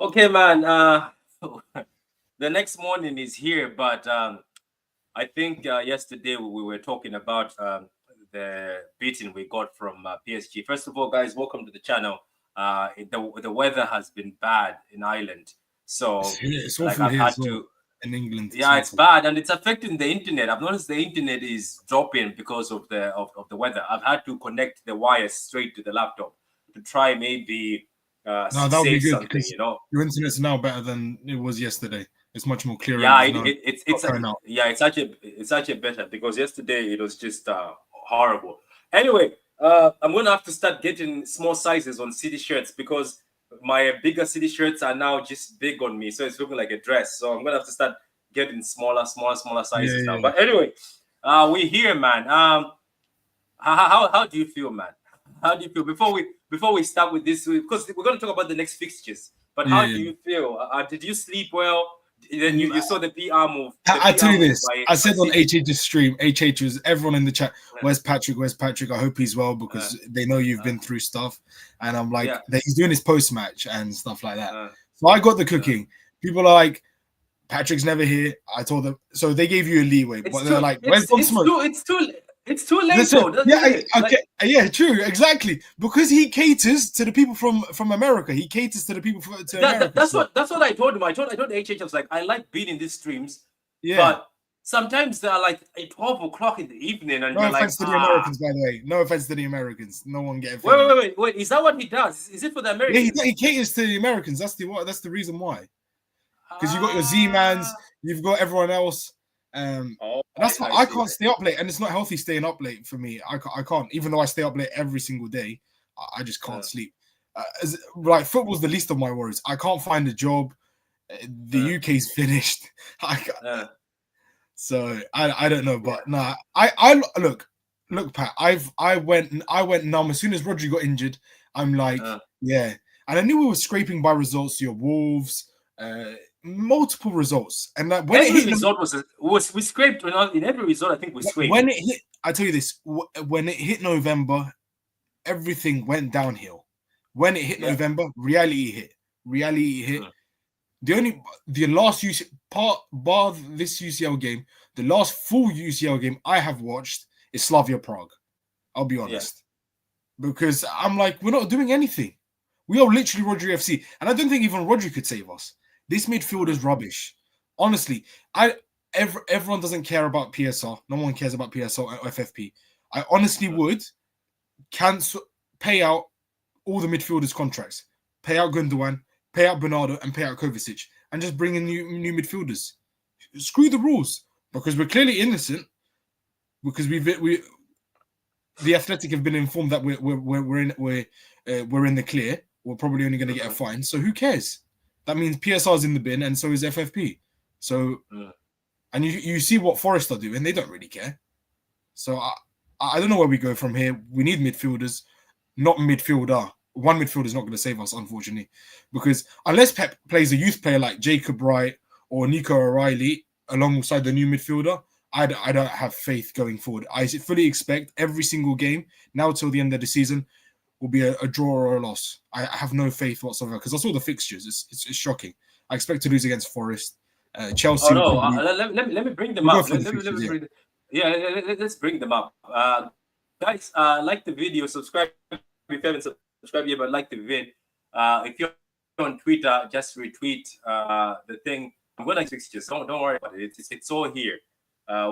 Okay, man. The next morning is here, but I think yesterday we were talking about the beating we got from PSG. First of all, guys, welcome to the channel. The weather has been bad in Ireland, so It's like awful I've here had as well. to. In England, Yeah, it's awful. bad, and it's affecting the internet. I've noticed the internet is dropping because of the weather. I've had to connect the wires straight to the laptop to try maybe No, that would be save good something. because your internet's now better than it was yesterday. It's much more clearer and Yeah, there's no not going out. yeah, it's actually better because yesterday it was just horrible. Anyway, I'm gonna have to start getting small sizes on city shirts because my bigger city shirts are now just big on me, so it's looking like a dress. So I'm gonna have to start getting smaller Yeah, sizes now. yeah. But anyway, we're here, man. How do you feel, man? How do you feel before we start with this? Because we're gonna talk about the next fixtures. But Yeah, how do yeah. you feel? Did you sleep well? Then you saw the PR move. The I tell PR you move this, I by said on City. HH's stream, HH was everyone in the chat, Uh, where's Patrick? Where's Patrick? I hope he's well uh, because they know you've uh, been through stuff. And I'm like, yeah. that he's doing his post match and stuff like that. Uh, So I got the uh. cooking. People are like, Patrick's never here. I told them, so they gave you a leeway, It's but they're too. like, where's Don Smoke? It's too late Listen, though, yeah, isn't it? okay, yeah, true, exactly. Because he caters to the people from America. He caters to the people to America. That's So what I told him. I told HH, I was like, I like being in these streams, yeah, but sometimes they're like at 12 o'clock in the evening, and no you're like, offense to the Americans, by the way. No offense to the Americans. No one get wait, offended. Is that what he does? Is it for the Yeah, he Americans? caters to the Americans. That's the reason why. Because you got your Z-mans, Ah, you've got everyone else. oh, That's why I I see. can't stay up late, and it's not healthy staying up late for me. I can't, even though I stay up late every single day. I just can't sleep. Like football's the least of my worries. I can't find a job. The UK's finished. So I don't know, but nah. I look, Pat. I went numb as soon as Rodri got injured. I'm like, yeah, and I knew we were scraping by results. Your Wolves, multiple results, and that when every it hit result was we scraped in every result. I think we scraped. when it hit. I tell you this: when it hit November, everything went downhill. When it hit November, reality hit. Reality hit. The last bar this UCL game, the last full UCL game I have watched is Slavia Prague. I'll be honest, because I'm like, we're not doing anything. We are literally Rodri FC, and I don't think even Rodri could save us. This midfield is rubbish. Honestly, everyone doesn't care about PSR. No one cares about PSR or FFP. I honestly would pay out all the midfielders' contracts, pay out Gundogan, pay out Bernardo, and pay out Kovacic, and just bring in new midfielders. Screw the rules, because we're clearly innocent. Because the Athletic have been informed that we're in the clear. We're probably only going to get a fine. So who cares? That means PSR's in the bin, and so is FFP. So, and you see what Forest are doing. They don't really care. So I don't know where we go from here. We need midfielders, not midfielder. One midfielder is not going to save us, unfortunately, because unless Pep plays a youth player like Jacob Wright or Nico O'Reilly alongside the new midfielder, I don't have faith going forward. I fully expect every single game now till the end of the season will be a draw or a loss. I have no faith whatsoever because I saw the fixtures. It's shocking. I expect to lose against Forest. Chelsea. Oh no! Probably, let me bring them we'll up. go for the fixtures, Let's bring them up. Guys, like the video, subscribe if you haven't subscribed yet, but like the vid. If you're on Twitter, just retweet the thing. I'm gonna fixtures. Don't worry about it. It's all here.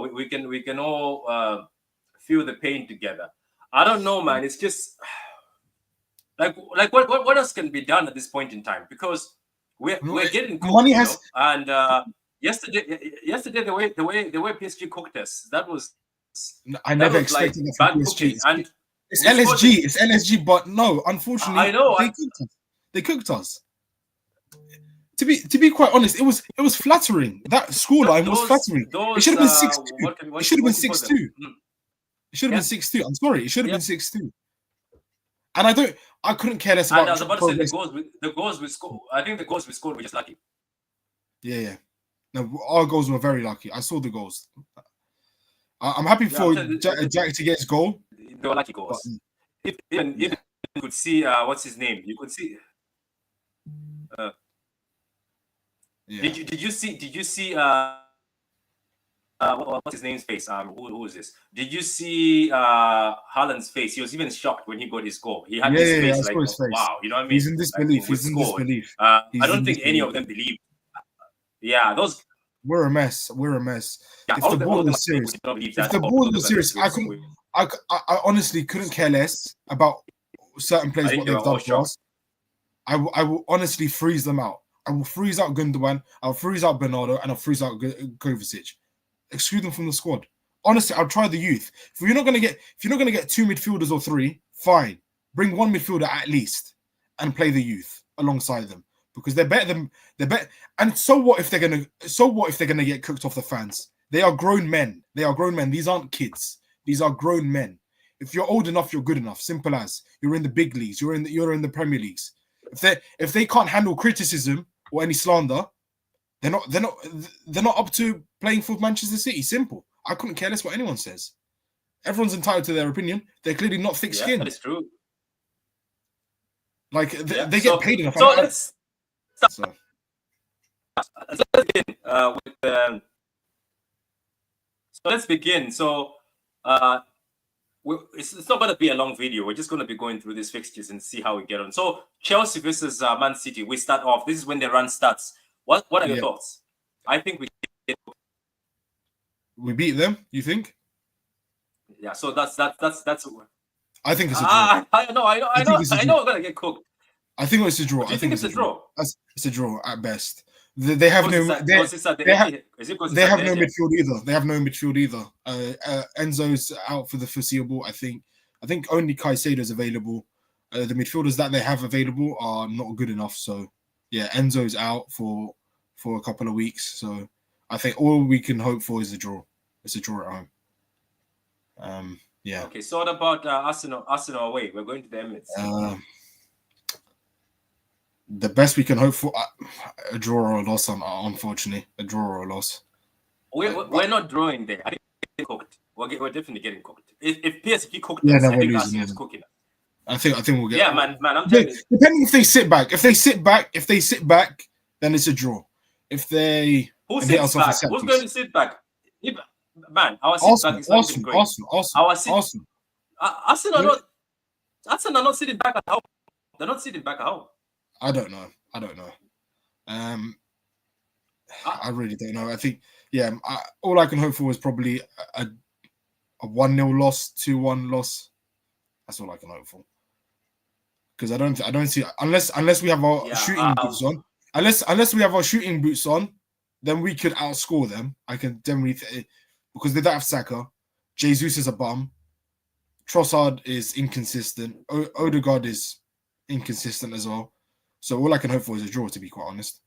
We can all feel the pain together. I don't know, man. It's just like what else can be done at this point in time? Because we're getting cooked, money has, and yesterday the way PSG cooked us, that was never like expected that bad from PSG. cooking. And it's LSG. It's LSG, but no, unfortunately, I know they cooked us. To be quite honest, it was flattering. That scoreline was flattering. It should have been 6-2. It should have been 6-2. It should have been 6-2. I'm sorry, it should have been 6-2. And I couldn't care less about. And I was about to say the goals we scored. I think the goals we scored were just lucky. Yeah. No, our goals were very lucky. I saw the goals. I'm happy for Jack to get his goal. They were lucky goals. If you could see what's his name, you could see. Yeah. Did you see what's his name's face? Who is this? Did you see Haaland's face? He was even shocked when he got his goal. He had this Yeah, face I like, saw his face. wow, you know what I mean? He's in disbelief. Like, with He's in scored. disbelief. I He's don't in think any disbelief. of them believe. Yeah, those. We're a mess. We're a mess. Yeah, If the ball was serious, if the ball was serious, I honestly couldn't care less about certain players, what they've done for us. I will honestly freeze them out. I will freeze out Gundogan. I'll freeze out Bernardo, and I'll freeze out Kovacic. Exclude them from the squad. Honestly, I'll try the youth. If you're not gonna get two midfielders or three, fine. Bring one midfielder at least, and play the youth alongside them because they're better. And so what if they're gonna get cooked off the fans? They are grown men. These aren't kids. These are grown men. If you're old enough, you're good enough. Simple as. You're in the big leagues. You're in the Premier Leagues. If they can't handle criticism or any slander, they're not up to playing for Manchester City. Simple. I couldn't care less what anyone says. Everyone's entitled to their opinion. They're clearly not thick-skinned. That is true. Like they get paid enough. So let's begin so let's begin. So it's not going to be a long video. We're just going to be going through these fixtures and see how we get on. So Chelsea versus Man City. We start off. This is when the run starts. What are your thoughts? I think we beat them. You think? Yeah. So that's. I think it's a draw. I know. We're gonna get cooked. I think it's a draw. I think it's a draw. It's a draw at best. They have no midfield either. They have no midfield either. Enzo's out for the foreseeable. I think only Caicedo's available. The midfielders that they have available are not good enough. So yeah, Enzo's out for a couple of weeks. So I think all we can hope for is a draw. It's a draw at home. Yeah. Okay. So what about Arsenal away? We're going to the Emirates. The best we can hope for a draw or a loss. Unfortunately, a draw or a loss. We're not drawing there. I think we're cooked. We're definitely getting cooked. If PSG cooked us, I think Arsenal is cooking us. I think we'll get. Yeah, man. I'm telling you. Depending if they sit back. If they sit back, then it's a draw. If they sits back? Who's going to sit back? Man, our sit back is not even great. Arsenal are not sitting back at home. They're not sitting back at home. I don't know. I really don't know. I think, all I can hope for is probably a 1-0 loss, 2-1 loss. That's all I can hope for. Because I don't see unless we have our shooting boots on. Unless we have our shooting boots on, then we could outscore them. I can definitely because they don't have Saka. Jesus is a bum. Trossard is inconsistent. Odegaard is inconsistent as well. So all I can hope for is a draw, to be quite honest.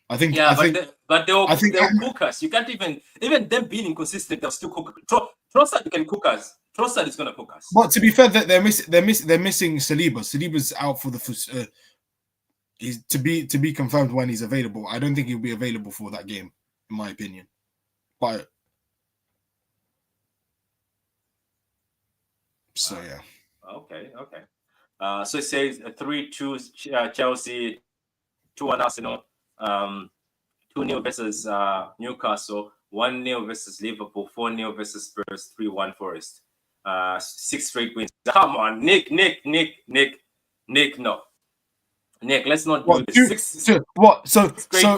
But they'll cook us. You can't even them being inconsistent, they'll still cook. Trossard can cook us. Trossard is gonna cook us. But to be fair, they're missing Saliba. Saliba's out for the he's to be confirmed when he's available. I don't think he'll be available for that game, in my opinion. But so yeah. Okay. So it says 3-2 Chelsea, 2-1 Arsenal, 2-0 versus Newcastle, 1-0 versus Liverpool, 4-0 versus Spurs, 3-1 Forest. 6 straight wins. Come on, Nick, no. Nick, let's not do this. Straight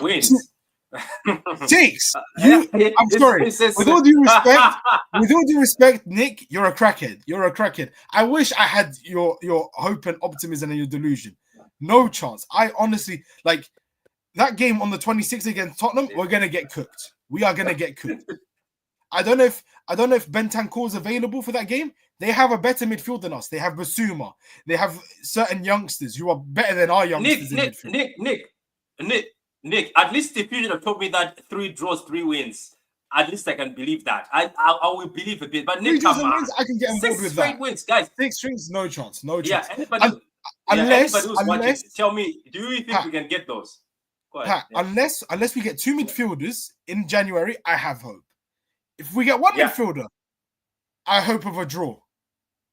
wins. 6. I'm sorry. With all due respect, Nick, you're a crackhead. I wish I had your hope and optimism and your delusion. No chance. I honestly like that game on the 26th against Tottenham. We're gonna get cooked. We are gonna get cooked. I don't know if Bentancur is available for that game. They have a better midfield than us. They have Basuma. They have certain youngsters who are better than our youngsters. Nick, at least if you have told me that 3 draws, 3 wins, at least I can believe that. I will believe a bit. But Nick, come on. I can get on board with that. 6 straight wins, guys. 6 strings, no chance. Yeah, anybody who's watching, tell me, do you think we can get those? Go ahead. Unless we get 2 midfielders in January, I have hope. If we get 1 midfielder, I hope of a draw.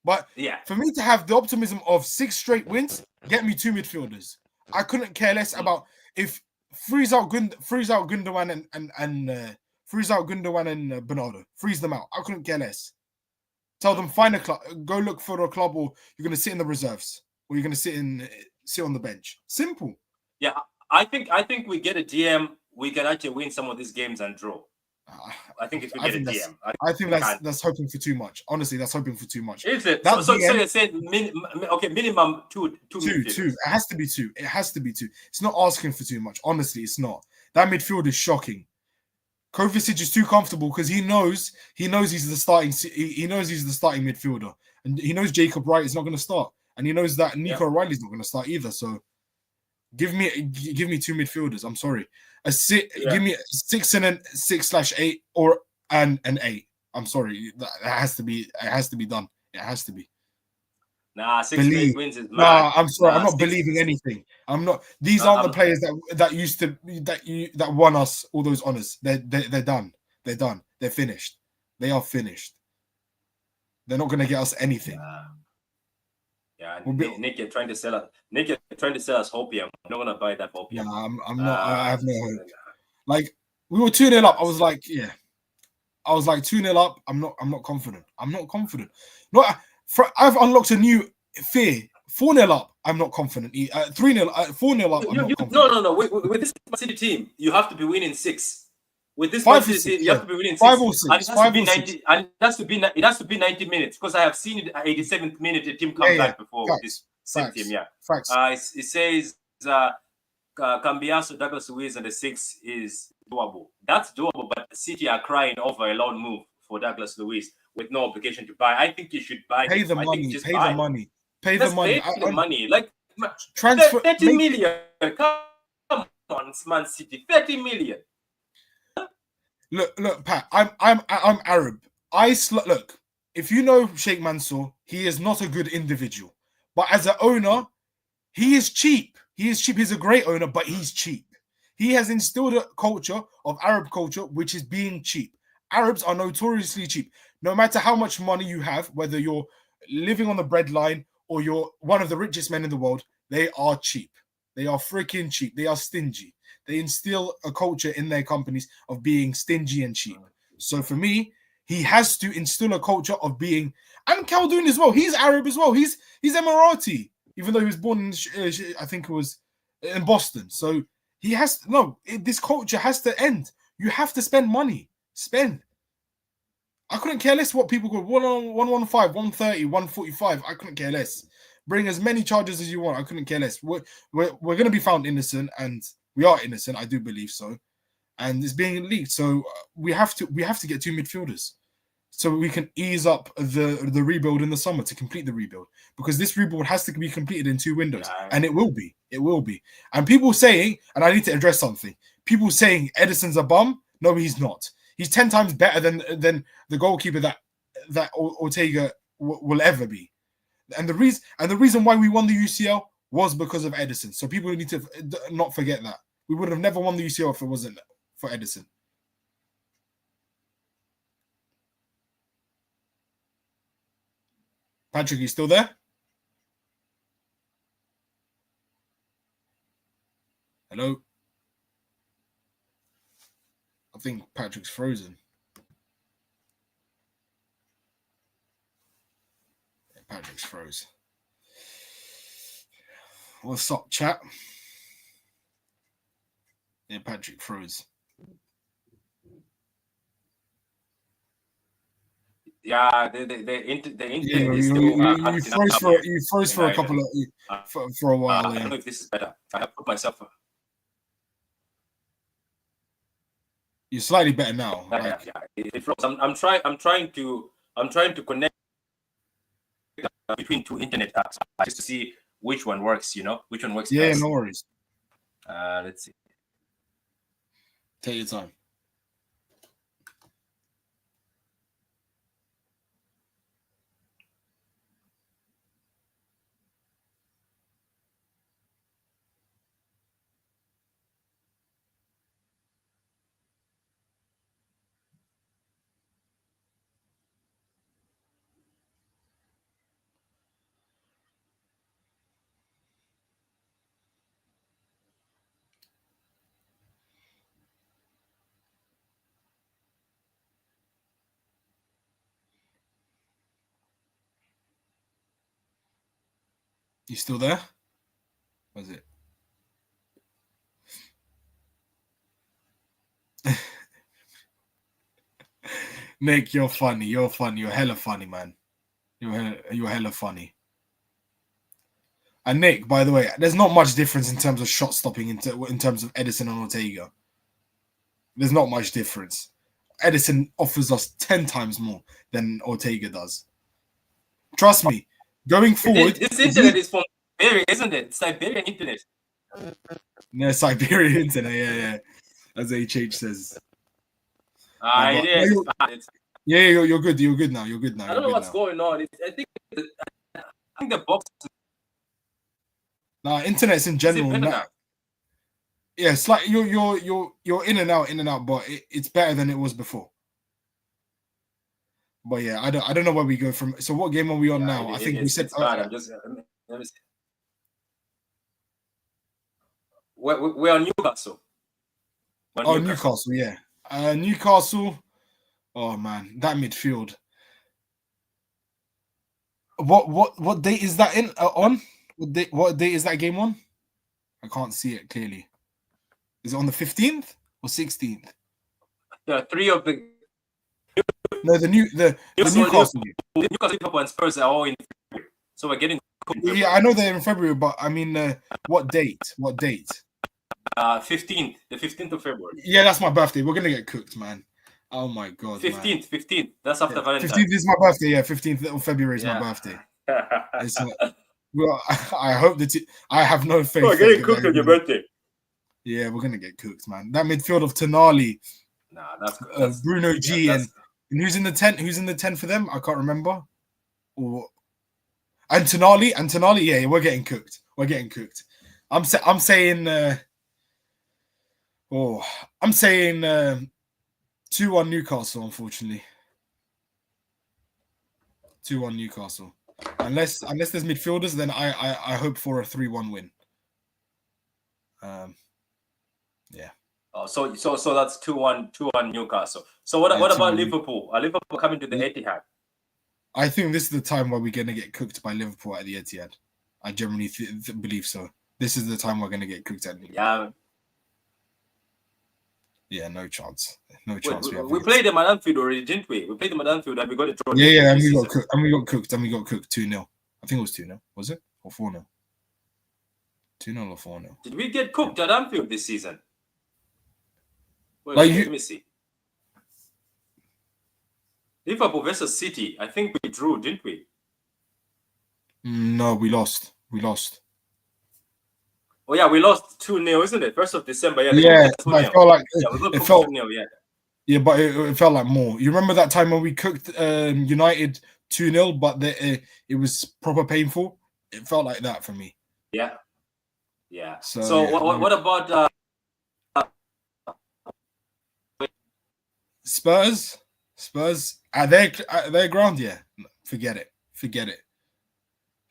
But for me to have the optimism of 6 straight wins, get me 2 midfielders. I couldn't care less about if freeze out Gundogan and freeze out Gundogan and Bernardo. Freeze them out. I couldn't care less. Tell them find a club, go look for a club, or you're gonna sit in the reserves, or you're gonna sit on the bench. Simple. Yeah, I think we get a DM, we can actually win some of these games and draw. I think if we get a DM, I think that's hoping for too much. Honestly, that's hoping for too much. Is it? So you said minimum two. It has to be two. It has to be two. It's not asking for too much. Honestly, it's not. That midfield is shocking. Kovacic is too comfortable because he knows he's the starting. He knows he's the starting midfielder, and he knows Jacob Wright is not going to start, and he knows that Nico O'Reilly's not going to start either. So, give me two midfielders. I'm sorry, give me 6 and a 6/8 or an 8. I'm sorry, that has to be. It has to be done. It has to be. Nah, 6 wins is mad. Nah, I'm sorry. I'm not believing anything. I'm not. These aren't the players that used to that won us all those honors. They're done. They're done. They're finished. They are finished. They're not going to get us anything. Yeah, Nick, you're trying to sell us. Nick, you're trying to sell us hopium. I'm not going to buy that hopium. Nah, I'm not. I have no hope. Like we were 2-0 up. I was like 2-0 up. I'm not confident. I'm not confident. I've unlocked a new fear. 4-0 up, I'm not confident. 3-0, 4-0 up, I'm not confident. No. With this Man City team, you have to be winning 6. With this Man City team, you have to be winning 6. 5 or 6. And it has to be 90. And it has to be 90 minutes because I have seen it at 87th minute. The team come back before with this same team. Yeah, facts. It says Cambiaso, Douglas Luiz, and the 6 is doable. That's doable, but City are crying over a loan move for Douglas Luiz with no obligation to buy. I think you should buy. Pay the money. Pay the money. Like transfer 30 million. Come on, Man City. 30 million. Look, Pat. I'm Arab. Look. If you know Sheikh Mansour, he is not a good individual. But as an owner, he is cheap. He's a great owner, but he's cheap. He has instilled a culture of Arab culture, which is being cheap. Arabs are notoriously cheap. No matter how much money you have, whether you're living on the breadline or you're one of the richest men in the world, they are cheap. They are freaking cheap. They are stingy. They instill a culture in their companies of being stingy and cheap. So for me, he has to instill a culture of being, and Khaldoon as well. He's Arab as well. He's Emirati, even though he was born in, I think it was in Boston. So he has this culture has to end. You have to spend money. Spend. I couldn't care less what people call 115, 130, 145. I couldn't care less. Bring as many charges as you want. I couldn't care less. We're going to be found innocent, and we are innocent. I do believe so, and it's being leaked. So we have to get 2 midfielders, so we can ease up the rebuild in the summer to complete the rebuild, because this rebuild has to be completed in 2 windows, and it will be. It will be. And people saying, and I need to address something. People saying Edison's a bum. No, he's not. He's 10 times better than the goalkeeper that Ortega will ever be. And the reason why we won the UCL was because of Edison. So people need to not forget that. We would have never won the UCL if it wasn't for Edison. Patrick, you still there? Hello? I think Patrick's frozen. Patrick's froze. What's up, chat? Yeah, Patrick froze. Yeah, the internet is still you froze for a couple of for a while. I don't know if this is better. I have put myself. You're slightly better now. Yeah. It froze. I'm trying to connect between 2 internet apps just to see which one works. Which one works. Yeah, best. No worries. Let's see. Take your time. You still there? Was it? Nick, you're funny. You're funny. You're hella funny, man. You're hella funny. And Nick, by the way, there's not much difference in terms of shot stopping in terms of Edison and Ortega. There's not much difference. Edison offers us 10 times more than Ortega does. Trust me. Going forward, this internet is from Siberia, isn't it? Siberian internet. Yeah, Siberian internet. Yeah. As HH says. It is. Yeah, you're good. You're good now. You're good now. I don't know what's going on. I think the box. Nah, internet's in general. Yeah, it's like you're in and out, but it's better than it was before. But yeah, I don't know where we go from. So what game are we on now? I think we said. I'm just. Let me see. We're on Newcastle. Newcastle, yeah. Newcastle. Oh man, that midfield. What date is that in on? What date is that game on? I can't see it clearly. Is it on the 15th or 16th? Yeah, three of the. No, the Newcastle. Liverpool and Spurs are all in February, so we're getting. Yeah, I know they're in February, but I mean, what date? What date? 15th, the 15th of February. Yeah, that's my birthday. We're gonna get cooked, man. Oh my god. 15th. That's after Valentine's. 15th is my birthday. Yeah, 15th of February is my birthday. Well, I hope that I have no faith. We're getting cooked on your birthday. Yeah, we're gonna get cooked, man. That midfield of Tonali, that's Bruno G, and who's in the 10? Who's in the 10 for them? I can't remember. And Tonali. Yeah, we're getting cooked. We're getting cooked. I'm saying 2-1 Newcastle, unfortunately. 2-1 Newcastle. Unless there's midfielders, then I hope for a 3-1 win. Yeah. Oh, so that's 2-1 Newcastle. So what about Liverpool? Are Liverpool coming to the Etihad? I think this is the time where we're going to get cooked by Liverpool at the Etihad. I generally believe so. This is the time we're going to get cooked at Liverpool. Yeah. Yeah, no chance. We played them at Anfield already, didn't we? We played them at Anfield and we got a draw. Yeah, and we got cooked. 2-0. I think it was 2-0. Was it? Or 4-0? 2-0 or 4-0. Did we get cooked at Anfield this season? Wait, let me see. Liverpool versus City. I think we drew, didn't we? No, we lost. Oh yeah, we lost 2-0, isn't it? 1st of December. Yeah, but it felt like it felt. 2-0, yeah. Yeah, but it felt like more. You remember that time when we cooked United 2-0, but it was proper painful. It felt like that for me. Yeah. So what about Spurs at their ground? Yeah, forget it.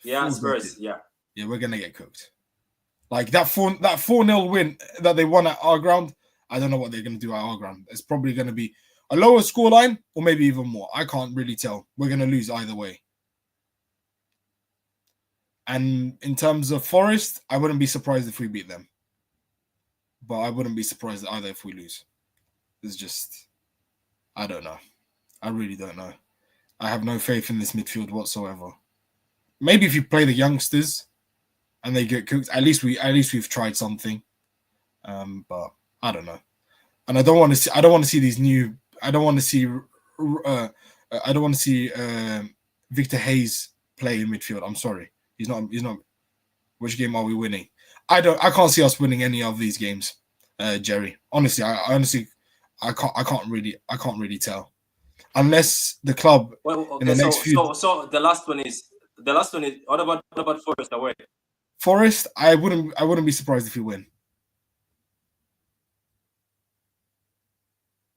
Yeah, Spurs. Yeah, we're gonna get cooked. Like that 4-0 win that they won at our ground. I don't know what they're gonna do at our ground. It's probably gonna be a lower scoreline or maybe even more. I can't really tell. We're gonna lose either way. And in terms of Forest, I wouldn't be surprised if we beat them. But I wouldn't be surprised either if we lose. It's just, I don't know. I really don't know. I have no faith in this midfield whatsoever. Maybe if you play the youngsters and they get cooked, at least we've tried something. But I don't know. And I don't want to see these new. I don't want to see Victor Hayes play in midfield. I'm sorry. He's not. Which game are we winning? I can't see us winning any of these games, Jerry. Honestly, I can't really tell, unless the club in the next few. So the last one is. What about Forest away? Forest, I wouldn't be surprised if we win.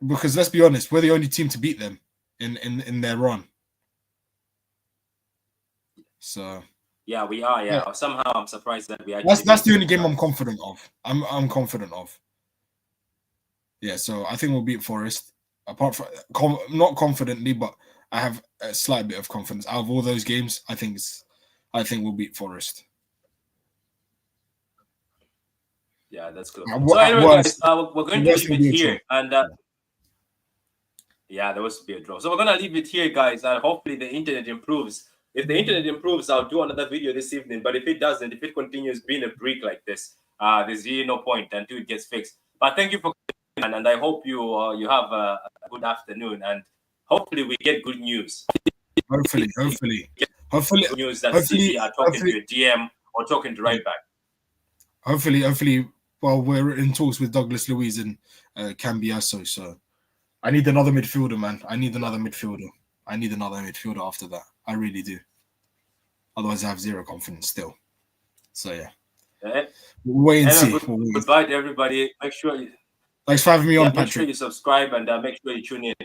Because let's be honest, we're the only team to beat them in their run. So. Yeah, we are. Yeah. Somehow I'm surprised that we actually. That's the only game I'm confident of. I'm confident of. Yeah, so I think we'll beat Forest. Apart from not confidently, but I have a slight bit of confidence. Out of all those games, I think we'll beat Forest. Yeah, that's cool. At So anyway, worst, guys, we're going to worst leave will it be a draw. here, and yeah, there was to be a draw. So we're gonna leave it here, guys, and hopefully the internet improves. If the internet improves, I'll do another video this evening. But if it doesn't, if it continues being a brick like this, there's really no point until it gets fixed. But thank you for coming, and I hope you you have a good afternoon, and hopefully we get good news. Hopefully. Good news that City are talking to a DM or talking to right back. Hopefully, well, we're in talks with Douglas Luiz and Cambiasso, so I need another midfielder, man. I need another midfielder after that. I really do. Otherwise, I have zero confidence still. So, yeah. We'll wait and see. Goodbye to everybody. Make sure you... Thanks for having me on, Patrick. Make sure you subscribe and make sure you tune in.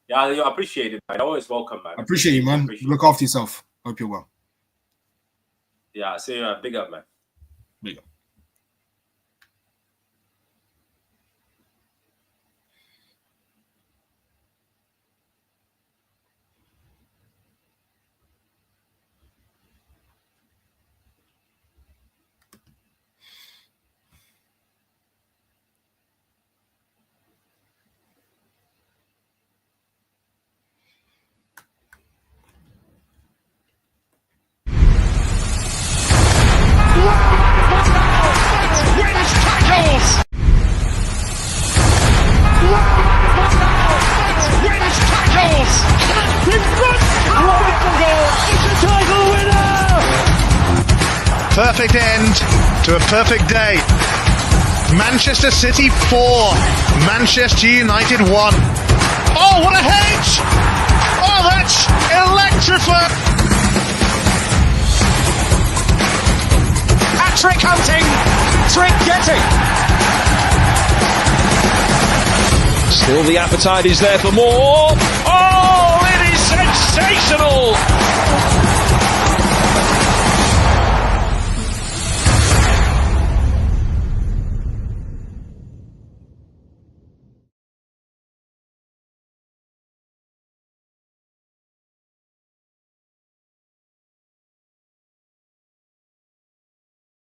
Yeah, you appreciate it, man. Always welcome, man. I appreciate you, man. Look after yourself. Hope you're well. Yeah, see you. Big up, man. Big up. Perfect end to a perfect day. Manchester City 4, Manchester United 1. Oh, what a hit! Oh, that's electrifying! Hat-trick hunting, trick getting. Still the appetite is there for more. Oh, it is sensational!